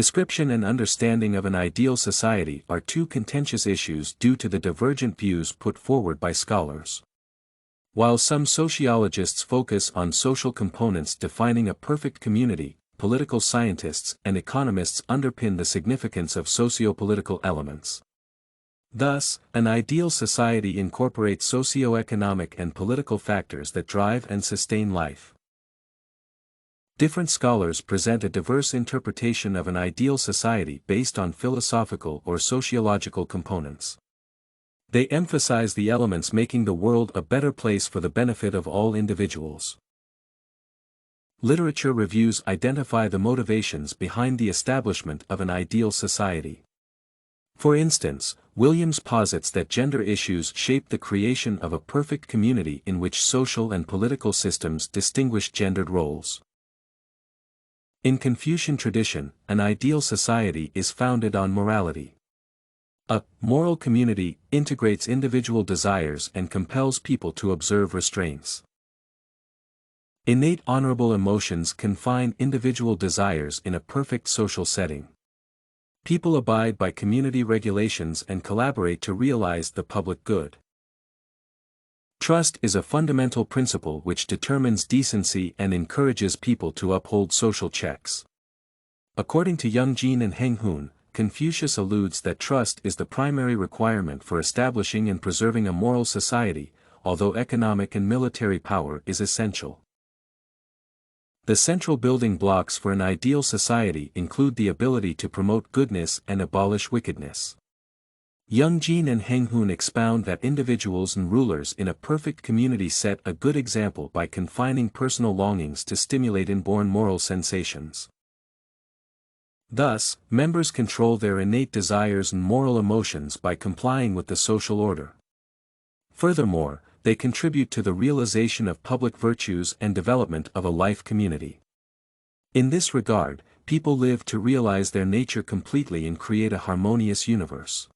Description and understanding of an ideal society are two contentious issues due to the divergent views put forward by scholars. While some sociologists focus on social components defining a perfect community, political scientists and economists underpin the significance of socio-political elements. Thus, an ideal society incorporates socio-economic and political factors that drive and sustain life. Different scholars present a diverse interpretation of an ideal society based on philosophical or sociological components. They emphasize the elements making the world a better place for the benefit of all individuals. Literature reviews identify the motivations behind the establishment of an ideal society. For instance, Williams posits that gender issues shape the creation of a perfect community in which social and political systems distinguish gendered roles. In Confucian tradition, an ideal society is founded on morality. A moral community integrates individual desires and compels people to observe restraints. Innate honorable emotions confine individual desires in a perfect social setting. People abide by community regulations and collaborate to realize the public good. Trust is a fundamental principle which determines decency and encourages people to uphold social checks. According to Young Jin and Heng Hoon, Confucius alludes that trust is the primary requirement for establishing and preserving a moral society, although economic and military power is essential. The central building blocks for an ideal society include the ability to promote goodness and abolish wickedness. Young Jin and Heng Hoon expound that individuals and rulers in a perfect community set a good example by confining personal longings to stimulate inborn moral sensations. Thus, members control their innate desires and moral emotions by complying with the social order. Furthermore, they contribute to the realization of public virtues and development of a life community. In this regard, people live to realize their nature completely and create a harmonious universe.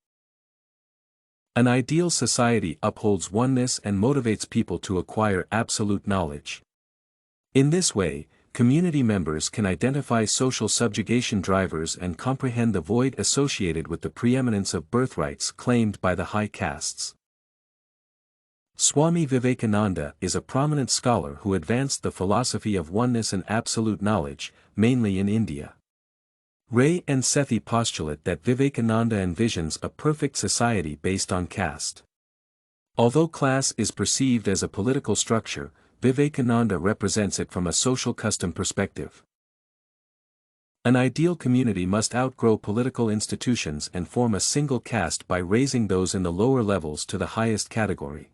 An ideal society upholds oneness and motivates people to acquire absolute knowledge. In this way, community members can identify social subjugation drivers and comprehend the void associated with the preeminence of birthrights claimed by the high castes. Swami Vivekananda is a prominent scholar who advanced the philosophy of oneness and absolute knowledge, mainly in India. Ray and Sethy postulate that Vivekananda envisions a perfect society based on caste. Although class is perceived as a political structure, Vivekananda represents it from a social custom perspective. An ideal community must outgrow political institutions and form a single caste by raising those in the lower levels to the highest category.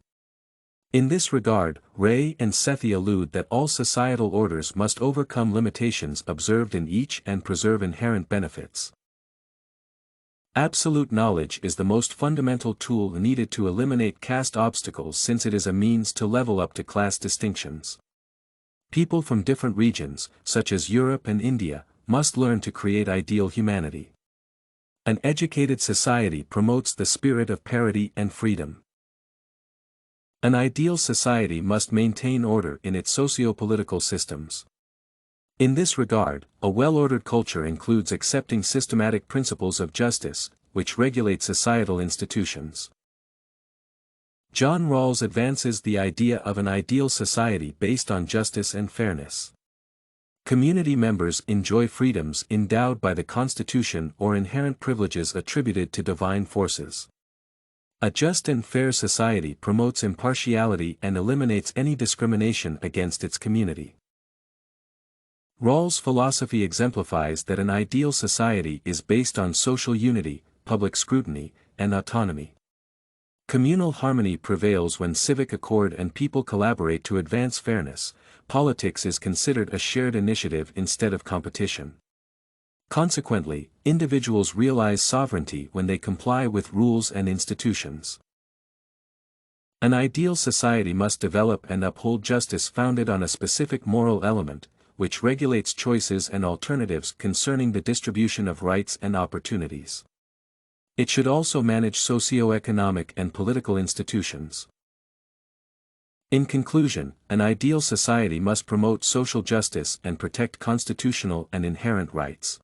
In this regard, Ray and Sethy allude that all societal orders must overcome limitations observed in each and preserve inherent benefits. Absolute knowledge is the most fundamental tool needed to eliminate caste obstacles since it is a means to level up to class distinctions. People from different regions, such as Europe and India, must learn to create ideal humanity. An educated society promotes the spirit of parity and freedom. An ideal society must maintain order in its socio-political systems. In this regard, a well-ordered culture includes accepting systematic principles of justice, which regulate societal institutions. John Rawls advances the idea of an ideal society based on justice and fairness. Community members enjoy freedoms endowed by the Constitution or inherent privileges attributed to divine forces. A just and fair society promotes impartiality and eliminates any discrimination against its community. Rawls' philosophy exemplifies that an ideal society is based on social unity, public scrutiny, and autonomy. Communal harmony prevails when civic accord and people collaborate to advance fairness. Politics is considered a shared initiative instead of competition. Consequently, individuals realize sovereignty when they comply with rules and institutions. An ideal society must develop and uphold justice founded on a specific moral element, which regulates choices and alternatives concerning the distribution of rights and opportunities. It should also manage socio-economic and political institutions. In conclusion, an ideal society must promote social justice and protect constitutional and inherent rights.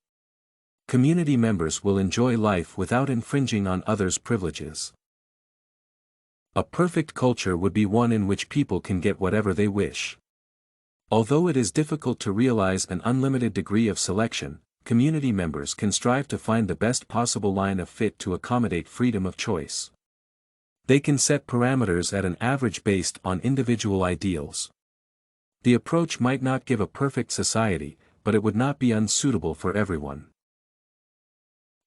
Community members will enjoy life without infringing on others' privileges. A perfect culture would be one in which people can get whatever they wish. Although it is difficult to realize an unlimited degree of selection, community members can strive to find the best possible line of fit to accommodate freedom of choice. They can set parameters at an average based on individual ideals. The approach might not give a perfect society, but it would not be unsuitable for everyone.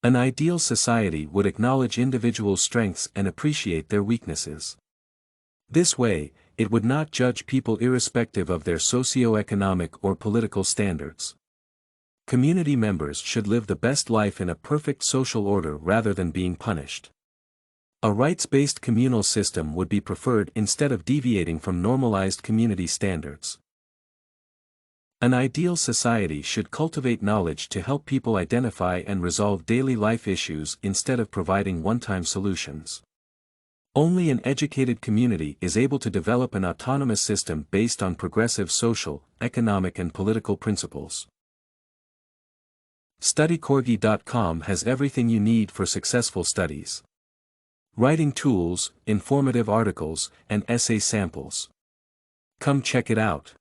An ideal society would acknowledge individuals' strengths and appreciate their weaknesses. This way, it would not judge people irrespective of their socio-economic or political standards. Community members should live the best life in a perfect social order rather than being punished. A rights-based communal system would be preferred instead of deviating from normalized community standards. An ideal society should cultivate knowledge to help people identify and resolve daily life issues instead of providing one-time solutions. Only an educated community is able to develop an autonomous system based on progressive social, economic and political principles. StudyCorgi.com has everything you need for successful studies. Writing tools, informative articles, and essay samples. Come check it out.